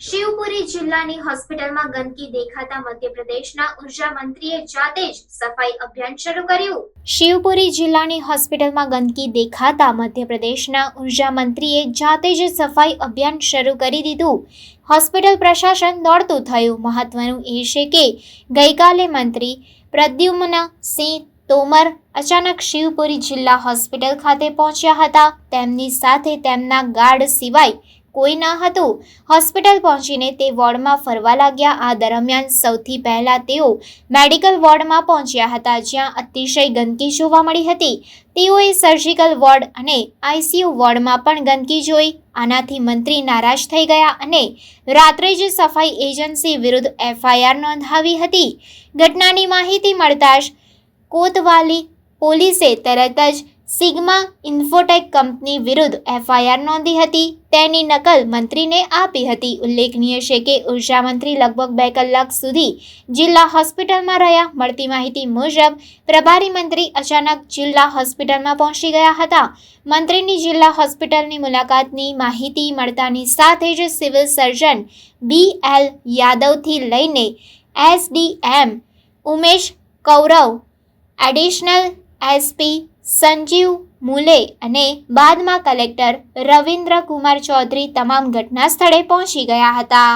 શિવપુરી જિલ્લાની હોસ્પિટલમાં ગંદકી દેખાતા મધ્યપ્રદેશના ઉર્જા મંત્રીએ જાતે જ સફાઈ અભિયાન શરૂ કર્યું। શિવપુરી જિલ્લાની હોસ્પિટલમાં ગંદકી દેખાતા મધ્યપ્રદેશના ઉર્જા મંત્રીએ જાતે જ સફાઈ અભિયાન શરૂ કરી દીધું। હોસ્પિટલ પ્રશાસન દોડતું થયું। મહત્વનું એ છે કે ગઈકાલે મંત્રી પ્રદ્યુમ્નસિંહ તોમર અચાનક શિવપુરી જિલ્લા હોસ્પિટલ ખાતે પહોંચ્યા હતા। તેમની સાથે તેમના ગાર્ડ સિવાય કોઈ ન હતું। હોસ્પિટલ પહોંચીને તે વોર્ડમાં ફરવા લાગ્યા। આ દરમિયાન સૌથી પહેલા તેઓ મેડિકલ વોર્ડમાં પહોંચ્યા હતા, જ્યાં અતિશય ગંદકી જોવા મળી હતી। તેઓએ સર્જિકલ વોર્ડ અને આઈસીયુ વોર્ડમાં પણ ગંદકી જોઈ। આનાથી મંત્રી નારાજ થઈ ગયા અને રાત્રે જ સફાઈ એજન્સી વિરુદ્ધ એફઆઈઆર નોંધાવી હતી। ઘટનાની માહિતી મળતા જ કોતવાલી પોલીસે તરત જ સિગ્મા ઇન્ફોટેક કંપની વિરુદ્ધ એફઆઈઆર નોંધી હતી। તેની નકલ મંત્રીને આપી હતી। ઉલ્લેખનીય છે કે ઉર્જા મંત્રી લગભગ 2 કલાક સુધી જિલ્લા હોસ્પિટલમાં રહ્યા। મળતી માહિતી મુજબ પ્રભારી મંત્રી અચાનક જિલ્લા હોસ્પિટલમાં પહોંચી ગયા હતા। મંત્રીની જિલ્લા હોસ્પિટલની મુલાકાતની માહિતી મળતાની સાથે જ સિવિલ સર્જન BL યાદવથી લઈને SDM Umesh Kaurav, additional SP Sanjeev Mule અને બાદમાં કલેક્ટર રવિન્દ્ર કુમાર ચૌધરી તમામ ઘટના સ્થળે પહોંચી ગયા હતા।